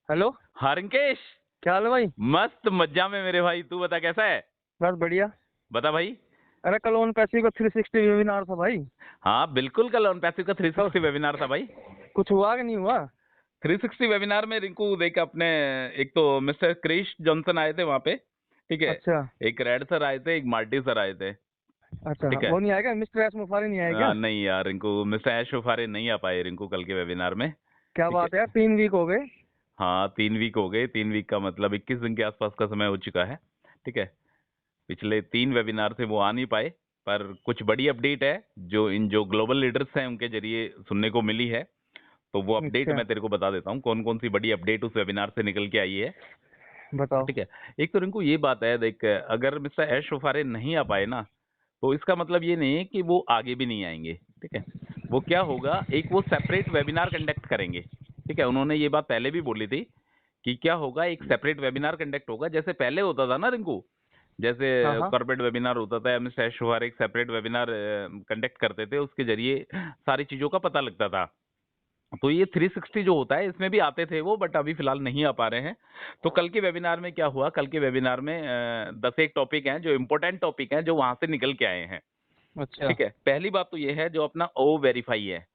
Hello. हाँ रिंकेश। क्या हाल है भाई? मस्त मज्जा में मेरे भाई, तू बता कैसा है। बस बढ़िया। बता भाई। अरे कल ओन पैसे का 360 वेबिनार था भाई। हाँ बिल्कुल, कल ऑन पैसिव का कल 360 वेबिनार था भाई। कुछ हुआ कि नहीं हुआ? 360 वेबिनार में रिंकू देख अपने, एक तो मिस्टर क्रिश जॉनसन आए थे वहां पे, ठीक है। अच्छा। एक रेड सर आए थे, एक मार्टी सर आए थे, अच्छा, ठीक है। वो नहीं आएगा? मिस्टर एस मुफारी नहीं आएगा? नहीं यार रिंकू, मिस्टर ऐश वफारे नहीं आ पाए रिंकू कल के वेबिनार में, क्या ठीक बात है यार, है। 3 वीक हो गए। हाँ 3 वीक हो गए, 3 वीक का मतलब 21 दिन के आसपास का समय हो चुका है, ठीक है। पिछले 3 वेबिनार से वो आ नहीं पाए, पर कुछ बड़ी अपडेट है जो ग्लोबल लीडर्स हैं उनके जरिए सुनने को मिली है। तो वो अपडेट अच्छा, मैं तेरे को बता देता हूँ, कौन कौन सी बड़ी अपडेट उस वेबिनार से निकल के आई है, बताओ। ठीक है। एक तो रिंकू ये बात है, देख अगर मिस्टर ऐश वफारे नहीं आ पाए ना, तो इसका मतलब ये नहीं है कि वो आगे भी नहीं आएंगे, ठीक है। वो क्या होगा, एक वो सेपरेट वेबिनार कंडक्ट करेंगे, ठीक है। उन्होंने ये बात पहले भी बोली थी कि क्या होगा, एक सेपरेट वेबिनार कंडक्ट होगा, जैसे पहले होता था ना रिंकू। जैसे हाँ हाँ। कॉर्पोरेट वेबिनार होता था, मिस्टर ऐश वफारे एक सेपरेट वेबिनार कंडक्ट करते थे, उसके जरिए सारी चीजों का पता लगता था। तो ये 360 जो होता है इसमें भी आते थे वो, बट अभी फिलहाल नहीं आ पा रहे हैं। तो कल के वेबिनार में क्या हुआ, कल के वेबिनार में 10 एक टॉपिक हैं जो इम्पोर्टेंट टॉपिक हैं, जो वहां से निकल के आए हैं, अच्छा। ठीक है। पहली बात तो ये है, जो अपना ओ वेरीफाई है,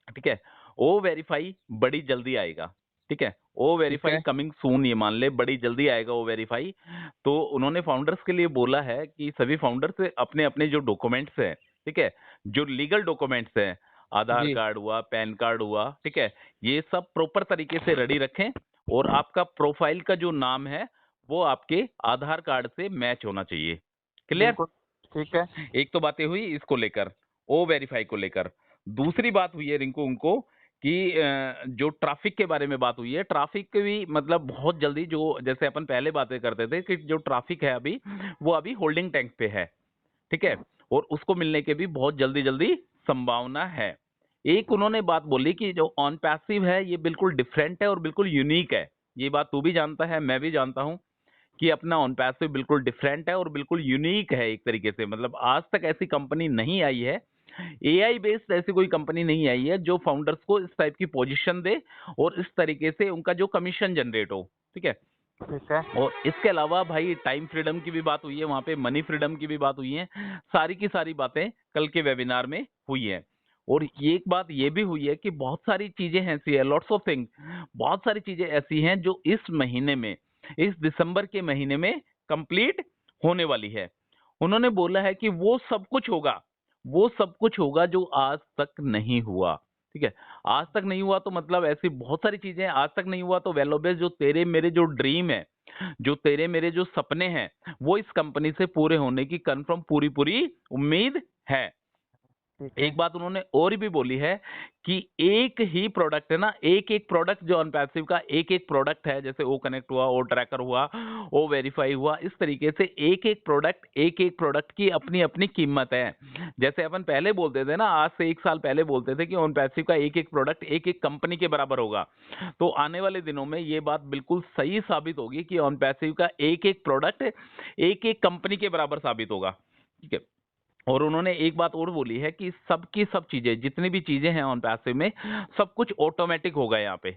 ठीक है। ओ वेरीफाई बड़ी जल्दी आएगा, ठीक है। ओ ठीक वेरीफाई है। कमिंग सून, ये मान ले बड़ी जल्दी आएगा ओ वेरीफाई। तो उन्होंने फाउंडर्स के लिए बोला है कि सभी फाउंडर्स अपने अपने जो डॉक्यूमेंट्स हैं, ठीक है, जो लीगल डॉक्यूमेंट्स हैं, आधार जी। कार्ड हुआ, पैन कार्ड हुआ, ठीक है, ये सब प्रॉपर तरीके से रेडी रखें। और आपका प्रोफाइल का जो नाम है वो आपके आधार कार्ड से मैच होना चाहिए। क्लियर। बिल्कुल। ठीक है। एक तो बातें हुई इसको लेकर, ओ वेरीफाई को लेकर। दूसरी बात हुई है रिंकू उनको कि जो ट्रैफिक के बारे में बात हुई है, ट्रैफिक भी मतलब बहुत जल्दी, जो जैसे अपन पहले बातें करते थे कि जो ट्रैफिक है अभी, वो अभी होल्डिंग टैंक पे है, ठीक है। और उसको मिलने के भी बहुत जल्दी जल्दी संभावना है। एक उन्होंने बात बोली कि जो ऑन पैसिव है ये बिल्कुल डिफरेंट है और बिल्कुल यूनिक है। ये बात तू भी जानता है, मैं भी जानता हूं कि अपना ऑन पैसिव बिल्कुल डिफरेंट है और बिल्कुल यूनिक है एक तरीके से। मतलब आज तक ऐसी कंपनी नहीं आई है, एआई बेस्ड ऐसी कोई कंपनी नहीं आई है जो फाउंडर्स को इस टाइप की पोजीशन दे और इस तरीके से उनका जो कमीशन जनरेट हो, ठीक है। ठीक है। और इसके अलावा भाई टाइम फ्रीडम की भी बात हुई है वहां पे, मनी फ्रीडम की भी बात हुई है। सारी की सारी बातें कल के वेबिनार में हुई है। और ये एक बात ये भी हुई है कि बहुत सारी चीजें ऐसी है, लॉट्स ऑफ थिंग, बहुत सारी चीजें ऐसी हैं जो इस महीने में, इस दिसंबर के महीने में कंप्लीट होने वाली है। उन्होंने बोला है कि वो सब कुछ होगा, वो सब कुछ होगा जो आज तक नहीं हुआ, ठीक है। आज तक नहीं हुआ तो मतलब ऐसी बहुत सारी चीजें आज तक नहीं हुआ, तो वेलोबेस जो तेरे मेरे जो ड्रीम है, जो तेरे मेरे जो सपने हैं, वो इस कंपनी से पूरे होने की कंफर्म पूरी पूरी उम्मीद है। ठीक है। एक बात उन्होंने और भी बोली है कि एक ही प्रोडक्ट है ना, एक एक प्रोडक्ट जो अनपैसिव का एक एक प्रोडक्ट है, जैसे ओ कनेक्ट हुआ, ओ ट्रैकर हुआ, ओ वेरीफाई हुआ, इस तरीके से एक एक प्रोडक्ट की अपनी अपनी कीमत है। जैसे अपन पहले बोलते थे ना, आज से 1 साल पहले बोलते थे कि ऑन पैसिव का एक एक प्रोडक्ट एक एक कंपनी के बराबर होगा। तो आने वाले दिनों में ये बात बिल्कुल सही साबित होगी कि ऑन पैसिव का एक एक प्रोडक्ट एक एक कंपनी के बराबर साबित होगा, ठीक है। और उन्होंने एक बात और बोली है कि सबकी सब चीजें, जितनी भी चीजें हैं ऑन पैसिव में, सब कुछ ऑटोमेटिक होगा यहाँ पे,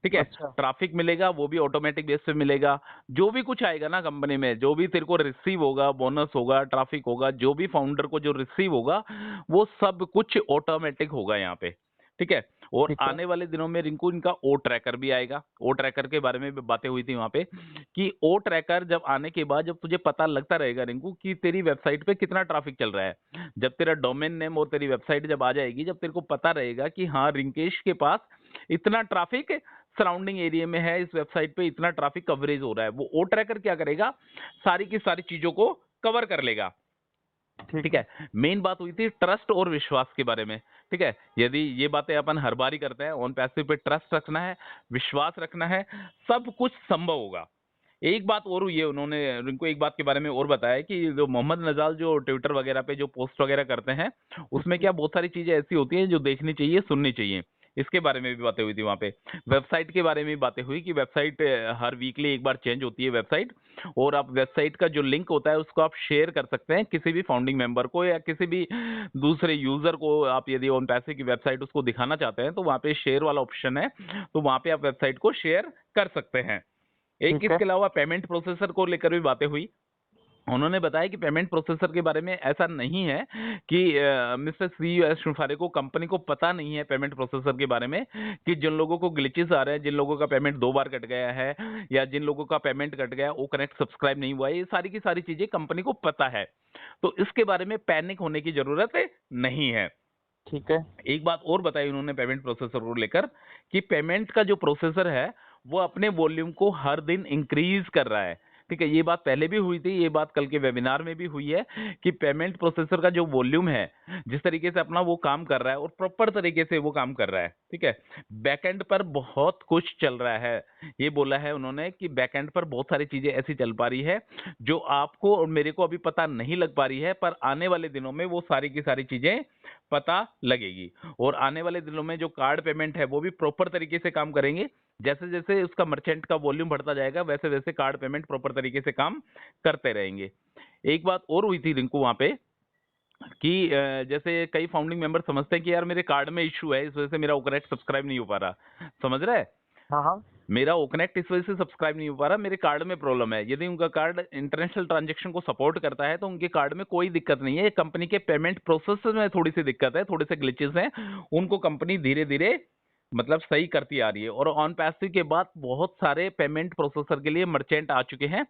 ठीक है। अच्छा। ट्रैफिक मिलेगा वो भी ऑटोमेटिक बेस पे मिलेगा। जो भी कुछ आएगा ना कंपनी में, जो भी तेरे को रिसीव होगा, बोनस होगा, ट्रैफिक होगा, जो भी फाउंडर को जो रिसीव होगा, वो सब कुछ ऑटोमेटिक होगा यहाँ पे, ठीक है। और ठीक है। आने वाले दिनों में रिंकू इनका ओ ट्रैकर भी आएगा। ओ ट्रैकर के बारे में भी बातें हुई थी वहां पे कि ओ ट्रैकर जब आने के बाद, जब तुझे पता लगता रहेगा रिंकू कि तेरी वेबसाइट पे कितना ट्रैफिक चल रहा है, जब तेरा डोमेन नेम और तेरी वेबसाइट जब आ जाएगी, जब तेरे को पता रहेगा कि हाँ रिंकेश के पास इतना ट्रैफिक सराउंडिंग एरिया में है, इस वेबसाइट पे इतना ट्रैफिक कवरेज हो रहा है, वो ओ ट्रैकर क्या करेगा, सारी की सारी चीजों को कवर कर लेगा, ठीक ठीक है। है। मेन बात हुई थी ट्रस्ट और विश्वास के बारे में, ठीक है। यदि ये बातें अपन हर बार ही करते हैं, ऑन पैसिव पे ट्रस्ट रखना है, विश्वास रखना है, सब कुछ संभव होगा। एक बात और हुई है, उन्होंने उनको एक बात के बारे में और बताया कि जो मोहम्मद नजाल जो ट्विटर वगैरह पे जो पोस्ट वगैरह करते हैं, उसमें क्या बहुत सारी चीजें ऐसी होती हैं जो देखनी चाहिए, सुननी चाहिए। इसके बारे में भी बातें हुई थी वहाँ पे। वेबसाइट के बारे में भी बातें हुई कि वेबसाइट हर वीकली एक बार चेंज होती है वेबसाइट, और आप वेबसाइट का जो लिंक होता है उसको आप शेयर कर सकते हैं किसी भी फाउंडिंग मेंबर को या किसी भी दूसरे यूजर को। आप यदि ऑन पैसे की वेबसाइट उसको दिखाना चाहते हैं तो वहाँ पे शेयर वाला ऑप्शन है, तो वहाँ पे आप वेबसाइट को शेयर कर सकते हैं। एक ठीक है। इसके अलावा पेमेंट प्रोसेसर को लेकर भी बातें हुई। उन्होंने बताया कि पेमेंट प्रोसेसर के बारे में ऐसा नहीं है कि मिस्टर सी एस शुफारे को, कंपनी को पता नहीं है पेमेंट प्रोसेसर के बारे में, कि जिन लोगों को ग्लिचेस आ रहे हैं, जिन लोगों का पेमेंट 2 बार कट गया है या जिन लोगों का पेमेंट कट गया वो कनेक्ट सब्सक्राइब नहीं हुआ है, ये सारी की सारी चीजें कंपनी को पता है, तो इसके बारे में पैनिक होने की जरूरत नहीं है। ठीक है। एक बात और बताई उन्होंने पेमेंट प्रोसेसर को लेकर कि पेमेंट का जो प्रोसेसर है वो अपने वॉल्यूम को हर दिन इंक्रीज कर रहा है। ठीक है, ये बात पहले भी हुई थी, ये बात कल के वेबिनार में भी हुई है कि पेमेंट प्रोसेसर का जो वॉल्यूम है, जिस तरीके से अपना वो काम कर रहा है और प्रॉपर तरीके से वो काम कर रहा है, ठीक है, बैकएंड पर बहुत कुछ चल रहा है। ये बोला है उन्होंने कि बैकएंड पर बहुत सारी चीजें ऐसी चल पा रही है जो आपको और मेरे को अभी पता नहीं लग पा रही है, पर आने वाले दिनों में वो सारी की सारी चीजें पता लगेगी। और आने वाले दिनों में जो कार्ड पेमेंट है वो भी प्रॉपर तरीके से काम करेंगे। जैसे जैसे उसका मर्चेंट का वॉल्यूम बढ़ता जाएगा वैसे वैसे कार्ड पेमेंट प्रॉपर तरीके से काम करते रहेंगे। एक बात और हुई थी रिंकू वहां पे कि जैसे कई फाउंडिंग मेंबर समझते हैं कि यार मेरे कार्ड में इश्यू है, इस वजह से मेरा ओकनेक्ट सब्सक्राइब नहीं हो पा रहा। समझ रहा है? हाँ हाँ। मेरा ओकनेक्ट इस वजह से सब्सक्राइब नहीं हो पा रहा, मेरे कार्ड में प्रॉब्लम है। यदि उनका कार्ड इंटरनेशनल ट्रांजैक्शन को सपोर्ट करता है तो उनके कार्ड में कोई दिक्कत नहीं है, कंपनी के पेमेंट प्रोसेस में थोड़ी सी दिक्कत है, थोड़े से ग्लिचेस हैं, उनको कंपनी धीरे धीरे मतलब सही करती आ रही है। और ऑन पैसिव के बाद बहुत सारे पेमेंट प्रोसेसर के लिए मर्चेंट आ चुके हैं।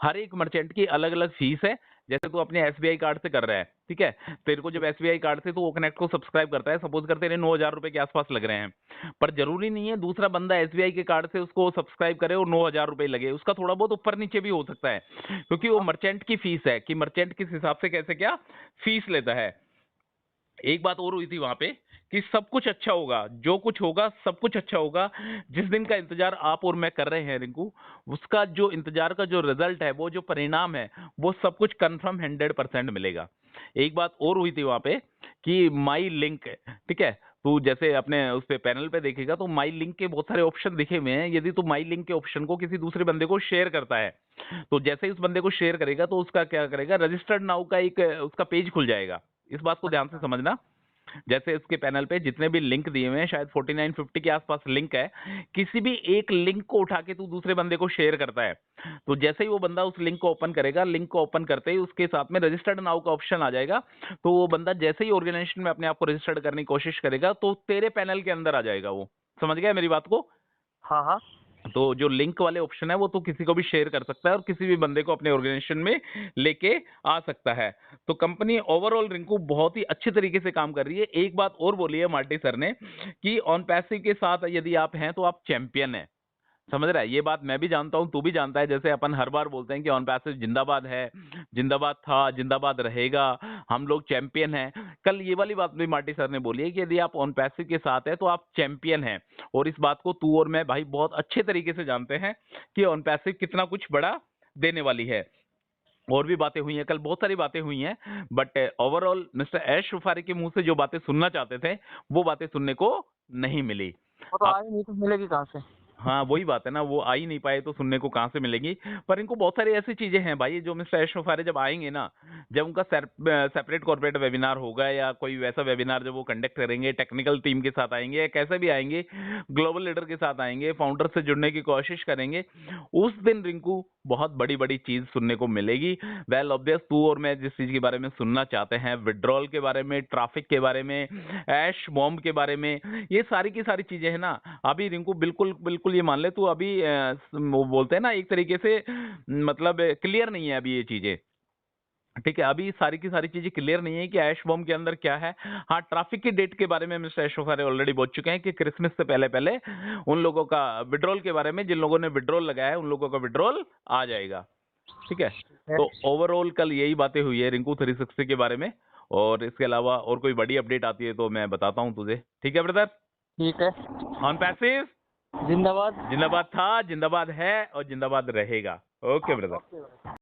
हर एक मर्चेंट की अलग अलग फीस है। जैसे तू अपने एसबीआई कार्ड से कर रहा है, ठीक है, तेरे को जब एसबीआई कार्ड से तो वो कनेक्ट को सब्सक्राइब करता है, सपोज कर तेरे 9,000 रुपए के आसपास लग रहे हैं, पर जरूरी नहीं है दूसरा बंदा एसबीआई के कार्ड से उसको सब्सक्राइब करे और 9,000 रुपए लगे, उसका थोड़ा बहुत ऊपर नीचे भी हो सकता है, क्योंकि वो मर्चेंट की फीस है कि मर्चेंट किस हिसाब से कैसे क्या फीस लेता है। एक बात और हुई थी वहां पे कि सब कुछ अच्छा होगा, जो कुछ होगा सब कुछ अच्छा होगा। जिस दिन का इंतजार आप और मैं कर रहे हैं रिंकू, उसका जो इंतजार का जो रिजल्ट है, वो जो परिणाम है, वो सब कुछ कंफर्म 100% मिलेगा। एक बात और हुई थी वहां पे कि माई लिंक, ठीक है, तू जैसे अपने उस पे पैनल पे देखेगा तो माई लिंक के बहुत सारे ऑप्शन दिखे हुए हैं। यदि तू माई लिंक के ऑप्शन को किसी दूसरे बंदे को शेयर करता है तो जैसे ही उस बंदे को शेयर करेगा तो उसका क्या करेगा, रजिस्टर्ड नाउ का एक उसका पेज खुल जाएगा। इस बात को ध्यान से समझना। जैसे इसके पैनल पे जितने भी लिंक दिए हुए हैं, शायद 4950 के आसपास लिंक है, किसी भी एक लिंक को उठा के तू दूसरे बंदे को शेयर करता है तो जैसे ही वो बंदा उस लिंक को ओपन करेगा, लिंक को ओपन करते ही उसके साथ में रजिस्टर्ड नाउ का ऑप्शन आ जाएगा। तो वो बंदा जैसे ही ऑर्गेनाइजेशन में अपने आप को रजिस्टर्ड करने की कोशिश करेगा तो तेरे पैनल के अंदर आ जाएगा। वो समझ गया मेरी बात को? हाँ हाँ। तो जो लिंक वाले ऑप्शन है वो तो किसी को भी शेयर कर सकता है और किसी भी बंदे को अपने ऑर्गेनाइजेशन में लेके आ सकता है। तो कंपनी ओवरऑल रिंकू बहुत ही अच्छी तरीके से काम कर रही है। एक बात और बोली है मार्टी सर ने कि ऑन पैसिव के साथ यदि आप हैं तो आप चैंपियन हैं। समझ रहा है? ये बात मैं भी जानता हूं, तू भी जानता है। जैसे अपन हर बार बोलते हैं कि ऑन पैसिव जिंदाबाद है, जिंदाबाद था, जिंदाबाद रहेगा, हम लोग चैंपियन हैं। कल ये वाली बात भी मार्टी सर ने बोली है कि यदि आप ऑन पैसिव के साथ है तो आप चैंपियन हैं। और इस बात को तू और मैं भाई बहुत अच्छे तरीके से जानते हैं कि ऑन पैसिव कितना कुछ बड़ा देने वाली है। और भी बातें हुई हैं कल, बहुत सारी बातें हुई हैं, बट ओवरऑल मिस्टर ऐश शुफारी के मुंह से जो बातें सुनना चाहते थे वो बातें सुनने को नहीं मिली। वो तो आप आई नहीं तो मिलेगी कहाँ से? हाँ वही बात है ना, वो आ ही नहीं पाए तो सुनने को कहाँ से मिलेगी। पर इनको बहुत सारी ऐसी चीजें हैं भाई, जो मिस्टर ऐश शुफारी जब आएंगे ना, जब उनका सेपरेट कॉर्पोरेट वेबिनार होगा या कोई वैसा वेबिनार जब वो कंडक्ट करेंगे, टेक्निकल टीम के साथ आएंगे या कैसे भी आएंगे, ग्लोबल लीडर के साथ आएंगे, फाउंडर से जुड़ने की कोशिश करेंगे, उस दिन रिंकू बहुत बड़ी बड़ी चीज सुनने को मिलेगी। वेल ऑब्वियस तू और मैं जिस चीज के बारे में सुनना चाहते हैं, विड्रॉल के बारे में, ट्रैफिक के बारे में, ऐश बॉम्ब के बारे में, ये सारी की सारी चीजें हैं ना, अभी रिंकू बिल्कुल बिल्कुल ये मान ले तू अभी वो बोलते हैं ना एक तरीके से, मतलब क्लियर नहीं है अभी ये चीजें। ठीक है, अभी सारी की सारी चीजें क्लियर नहीं है कि ऐश बॉम्ब के अंदर क्या है। हाँ, ट्रैफिक की डेट के बारे में मिस्टर ऐश शुफारी ऑलरेडी बोल चुके हैं कि क्रिसमस से पहले पहले उन लोगों का विड्रॉल के बारे में, जिन लोगों ने विड्रॉल लगाया है उन लोगों का विड्रॉल आ जाएगा। ठीक है, तो ओवरऑल कल यही बातें हुई है रिंकू 360 के बारे में। और इसके अलावा और कोई बड़ी अपडेट आती है तो मैं बताता हूँ तुझे। ठीक है ब्रदर? ठीक है। ऑन पैसिव जिंदाबाद। जिंदाबाद था, जिंदाबाद है और जिंदाबाद रहेगा। Okay brother. ओके।